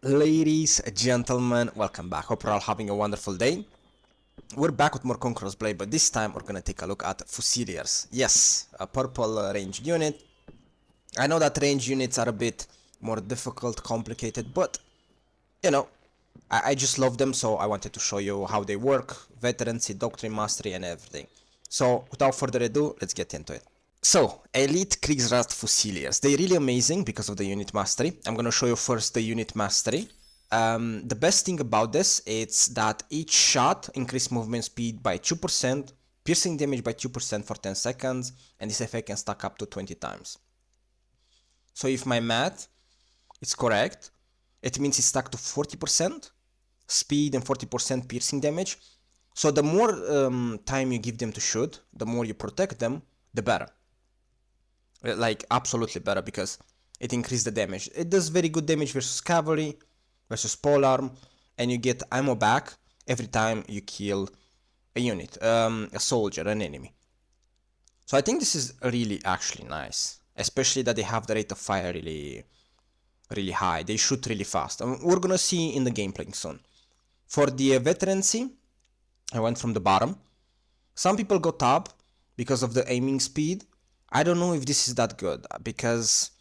Ladies, gentlemen, welcome back. Hope you're all having a wonderful day. We're back with more Conqueror's Blade, but this time we're gonna take a look at Fusiliers. Yes, a purple ranged unit. I know that ranged units are a bit more difficult, complicated, but you know, I just love them, so I wanted to show you how they work, veterancy, doctrine mastery, and everything. So, without further ado, let's get into it. So, Elite Kriegsrat Fusiliers. They're really amazing because of the unit mastery. I'm gonna show you first the unit mastery. The best thing about this is that each shot increases movement speed by 2%, piercing damage by 2% for 10 seconds, and this effect can stack up to 20 times. So if my math is correct, it means it's stacked to 40% speed and 40% piercing damage. So the more time you give them to shoot, the more you protect them, the better. Like absolutely better, because it increases the damage. It does very good damage versus cavalry, versus polearm, and you get ammo back every time you kill a unit, a soldier, an enemy. So I think this is really actually nice, especially that they have the rate of fire really high. They shoot really fast, and we're gonna see in the gameplay soon. For the veterancy, I went from the bottom. Some people go top because of the aiming speed. I don't know if this is that good, because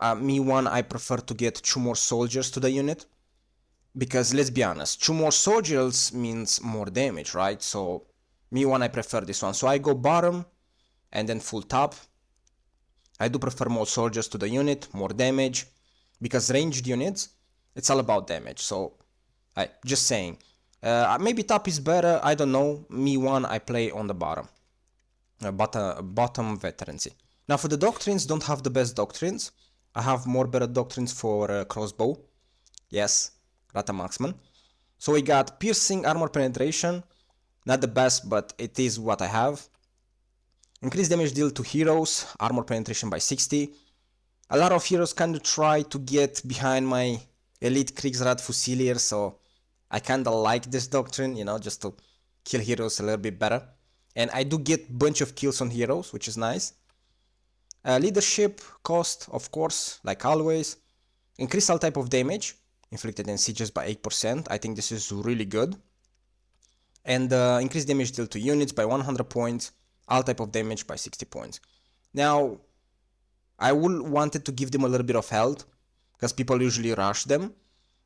I prefer to get 2 more soldiers to the unit. Because let's be honest, 2 more soldiers means more damage, right? So I prefer this one. So I go bottom and then full top. I do prefer more soldiers to the unit, more damage. Because ranged units, it's all about damage. So just saying. Maybe top is better, I don't know. I play on the bottom. Bottom veterancy. Now for the doctrines, don't have the best doctrines. I have more better doctrines for crossbow. Yes, Rata Marksman. So we got piercing, armor penetration. Not the best, but it is what I have. Increased damage deal to heroes, armor penetration by 60. A lot of heroes kind of try to get behind my Elite Kriegsrat Fusilier, so I kind of like this doctrine, you know, just to kill heroes a little bit better. And I do get bunch of kills on heroes, which is nice. Leadership cost, of course, like always. Increase all type of damage inflicted in sieges by 8%. I think this is really good. And increase damage dealt to units by 100 points. All type of damage by 60 points. Now, I will wanted to give them a little bit of health, because people usually rush them.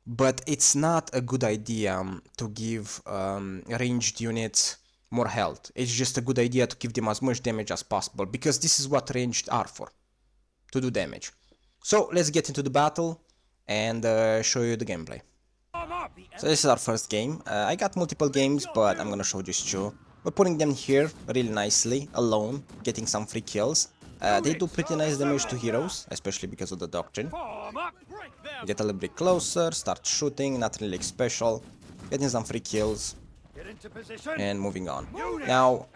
But it's not a good idea to give ranged units more health. It's just a good idea to give them as much damage as possible, because this is what ranged are for, to do damage. So let's get into the battle and show you the gameplay. So this is our first game. I got multiple games, but I'm gonna show just two. We're putting them here really nicely, alone, getting some free kills. They do pretty nice damage to heroes, especially because of the doctrine. Get a little bit closer, start shooting, not really special, getting some free kills, and moving on. Now,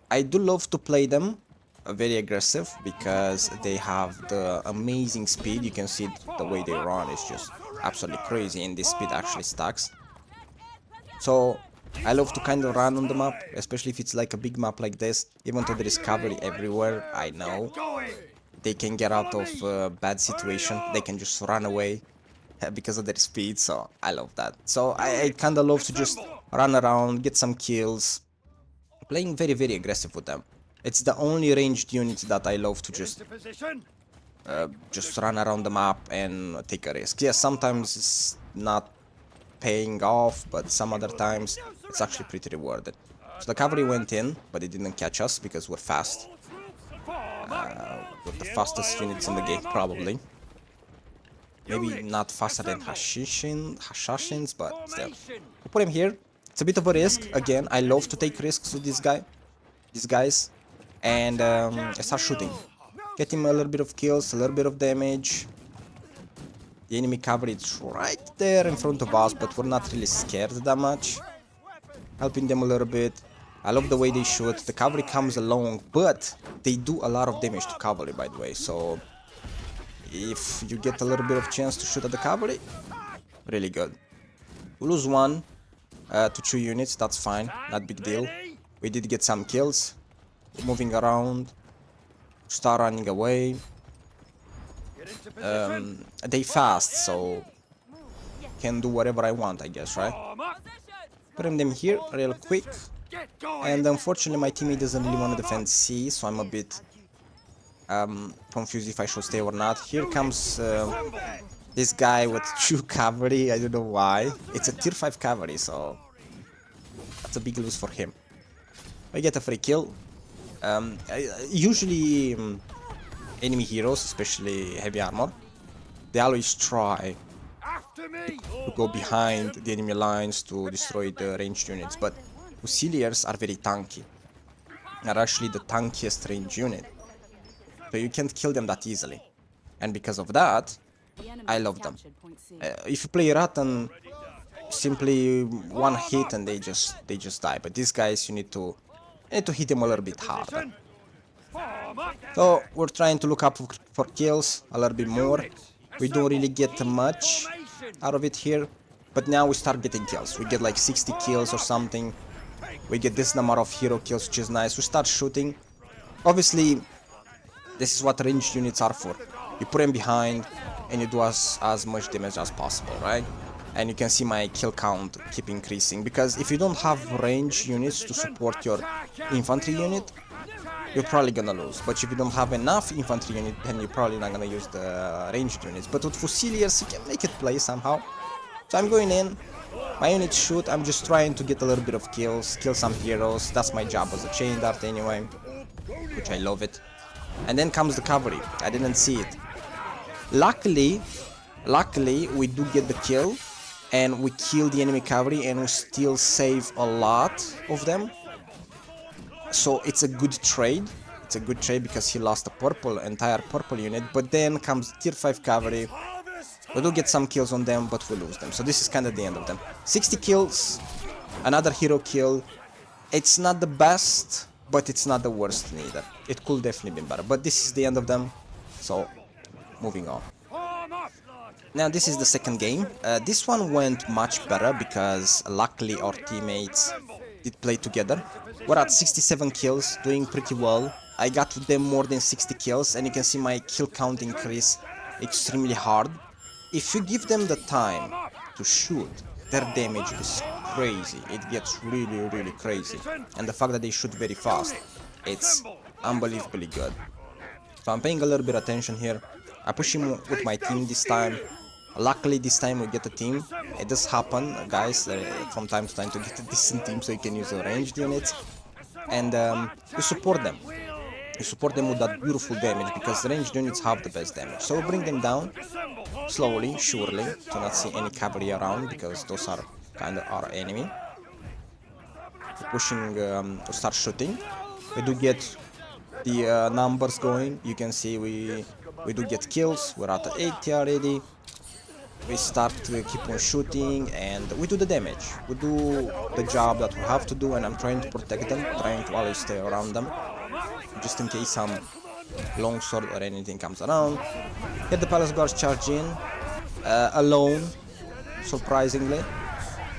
I do love to play them very aggressive, because they have the amazing speed. You can see the way they run is just absolutely crazy, and this speed actually stacks. So I love to kind of run on the map, especially if it's like a big map like this. Even though there is cavalry everywhere, I know they can get out of a bad situation. They can just run away because of their speed, so I love that. So I kind of love to just run around, get some kills, playing very aggressive with them. It's the only ranged unit that I love to just run around the map and take a risk. Yes, sometimes it's not paying off, but some other times it's actually pretty rewarded. So the cavalry went in, but it didn't catch us because we're fast. We're the fastest units in the game, probably. Maybe not faster than Hashashins, but still. We'll put him here. It's a bit of a risk. Again, I love to take risks with these guys. And I start shooting. Get him a little bit of kills, a little bit of damage. The enemy cavalry is right there in front of us, but we're not really scared that much. Helping them a little bit. I love the way they shoot. The cavalry comes along, but they do a lot of damage to cavalry, by the way. So if you get a little bit of chance to shoot at the cavalry, really good. We lose 1 to 2 units, that's fine, not big deal. We did get some kills. Moving around, start running away. They fast, so can do whatever I want, I guess, right? Putting them here real quick. And unfortunately my teammate doesn't really want to defend C, so I'm a bit confused if I should stay or not. Here comes this guy with 2 cavalry, I don't know why. It's a tier 5 cavalry, so that's a big lose for him. I get a free kill. Usually enemy heroes, especially heavy armor, they always try to go behind the enemy lines to destroy the ranged units, but Fusiliers are very tanky. Are actually the tankiest ranged unit. So you can't kill them that easily. And because of that, I love them. If you play Rattan, simply one hit and they just die. But these guys, you need to hit them a little bit harder. So we're trying to look up for kills a little bit more. We don't really get much out of it here, but now we start getting kills. We get like 60 kills or something. We get this number of hero kills, which is nice. We start shooting. Obviously, this is what ranged units are for. You put them behind and you do as much damage as possible, right? And you can see my kill count keep increasing, because if you don't have ranged units to support your infantry unit, you're probably gonna lose. But if you don't have enough infantry unit, then you're probably not gonna use the ranged units. But with Fusiliers, you can make it play somehow. So I'm going in, my units shoot, I'm just trying to get a little bit of kills, kill some heroes. That's my job as a chain dart anyway, which I love it. And then comes the cavalry. I didn't see it. Luckily, we do get the kill, and we kill the enemy cavalry, and we still save a lot of them. So it's a good trade. It's a good trade because he lost a entire purple unit. But then comes tier 5 cavalry. We do get some kills on them, but we lose them. So this is kind of the end of them. 60 kills, another hero kill. It's not the best, but it's not the worst neither. It could definitely be better. But this is the end of them. So moving on. Now this is the second game. This one went much better because luckily our teammates did play together. We're at 67 kills, doing pretty well. I got to them more than 60 kills, and you can see my kill count increase extremely hard. If you give them the time to shoot, their damage is crazy. It gets really crazy. And the fact that they shoot very fast, it's unbelievably good. So I'm paying a little bit of attention here. I push him with my team this time. Luckily this time we get a team. It does happen, guys, from time to time to get a decent team so you can use the ranged units. And you support them. You support them with that beautiful damage, because the ranged units have the best damage. So we bring them down slowly, surely, to not see any cavalry around, because those are kind of our enemy. We're pushing to start shooting. We do get the numbers going. You can see we do get kills. We're at 80 already. We start to keep on shooting and we do the damage. We do the job that we have to do, and I'm trying to protect them, trying to always stay around them, just in case some longsword or anything comes around. Get the palace guards charge in alone, surprisingly,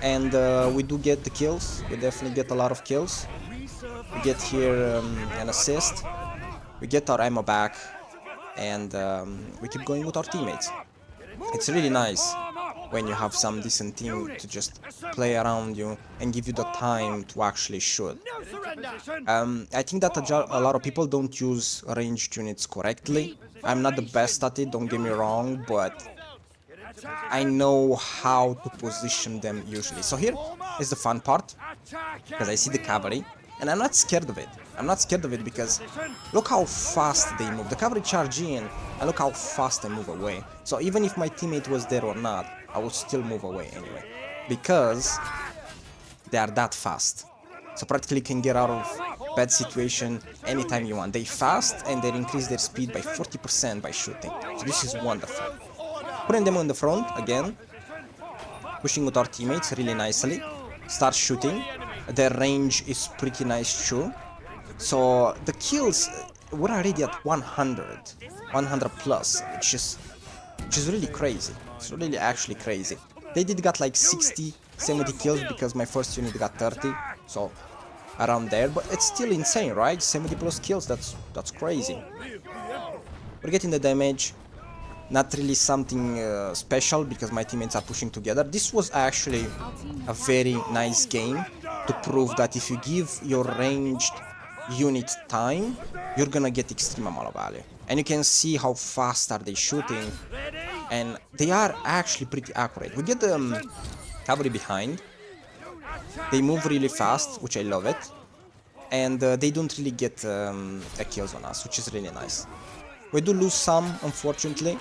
and we do get the kills. We definitely get a lot of kills. We get here an assist. We get our ammo back, and we keep going with our teammates. It's really nice when you have some decent team to just play around you and give you the time to actually shoot. I think that a lot of people don't use ranged units correctly. I'm not the best at it, don't get me wrong, but I know how to position them usually. So here is the fun part, because I see the cavalry, and I'm not scared of it. I'm not scared of it because look how fast they move. The cavalry charge in, and look how fast they move away. So even if my teammate was there or not, I would still move away anyway, because they are that fast. So practically you can get out of bad situation anytime you want. They fast and they increase their speed by 40% by shooting. So this is wonderful. Putting them on the front again, pushing with our teammates really nicely. Start shooting. Their range is pretty nice too. So the kills, we're already at 100 plus, which is really crazy. It's really actually crazy. They did got like 60, 70 kills because my first unit got 30, so around there. But it's still insane, right? 70 plus kills, that's crazy. We're getting the damage. Not really something special because my teammates are pushing together. This was actually a very nice game to prove that if you give your ranged unit time, you're gonna get extreme amount of value. And you can see how fast are they shooting, and they are actually pretty accurate. We get the cavalry behind, they move really fast, which I love it, and they don't really get kills on us, which is really nice. We do lose some, unfortunately.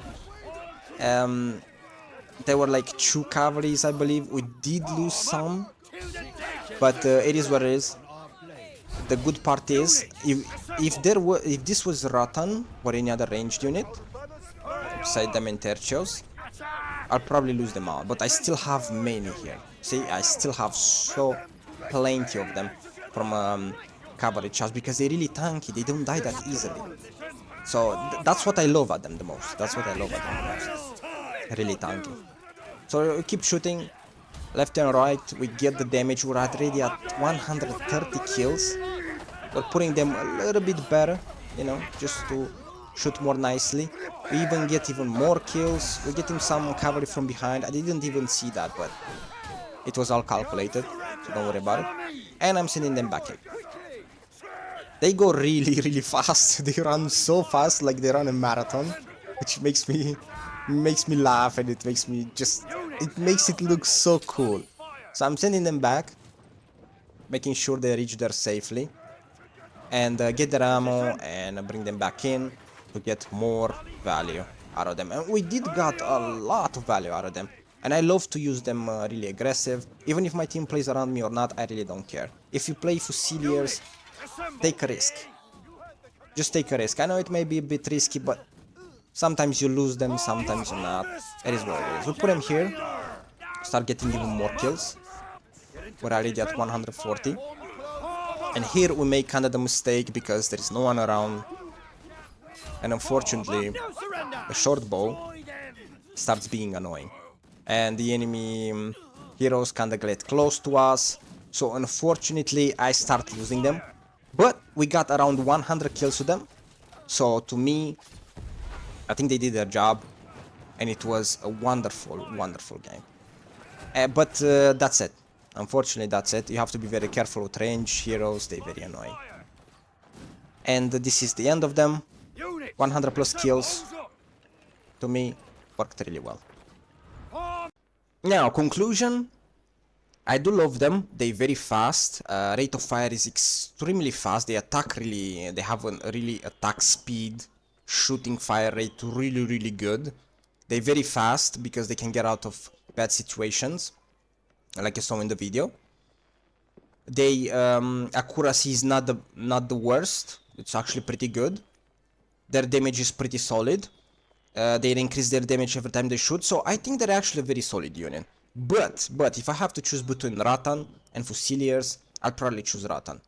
There were like 2 cavalries, I believe. We did lose some, but it is what it is. The good part is, if this was Ratan or any other ranged unit, beside them in Tertios, I'll probably lose them all. But I still have many here. See, I still have so plenty of them from cavalry charge because they're really tanky. They don't die that easily. So that's what I love at them the most. That's what I love at them the most. Really tanky. So we keep shooting left and right. We get the damage. We're already at 130 kills. We're putting them a little bit better, you know, just to shoot more nicely. We even get even more kills. We're getting some cavalry from behind. I didn't even see that, but it was all calculated, so don't worry about it. And I'm sending them back in. They go really, really fast. They run so fast, like they run a marathon, which makes me laugh, and it makes me just, it makes it look so cool. So I'm sending them back, making sure they reach there safely, and get their ammo and bring them back in to get more value out of them. And we did got a lot of value out of them, and I love to use them really aggressive. Even if my team plays around me or not, I really don't care. If you play Fusiliers, take a risk. Just take a risk. I know it may be a bit risky, but sometimes you lose them, sometimes you not. It is what it is. We put them here, start getting even more kills. We're already at 140. And here we make kind of the mistake because there is no one around. And unfortunately, the short bow starts being annoying. And the enemy heroes kind of get close to us. So unfortunately, I start losing them. But we got around 100 kills with them. So to me, I think they did their job. And it was a wonderful, wonderful game. But that's it. Unfortunately, that's it. You have to be very careful with range heroes. They're very annoying. And this is the end of them. 100 plus kills. To me, worked really well. Now, conclusion. I do love them. They're very fast. Rate of fire is extremely fast. They attack really. They have a really attack speed. Shooting fire rate really, really good. They're very fast because they can get out of bad situations, like you saw in the video. They accuracy is not the worst. It's actually pretty good. Their damage is pretty solid. They increase their damage every time they shoot, so I think they're actually a very solid unit. But if I have to choose between Ratan and Fusiliers, I'll probably choose Ratan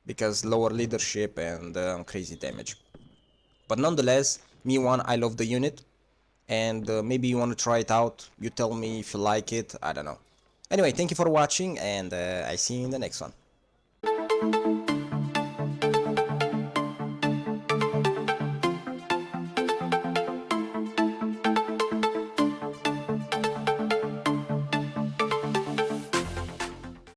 because lower leadership and crazy damage. But nonetheless, me one, I love the unit, and maybe you want to try it out. You tell me if you like it. I don't know. Anyway, thank you for watching, and I see you in the next one.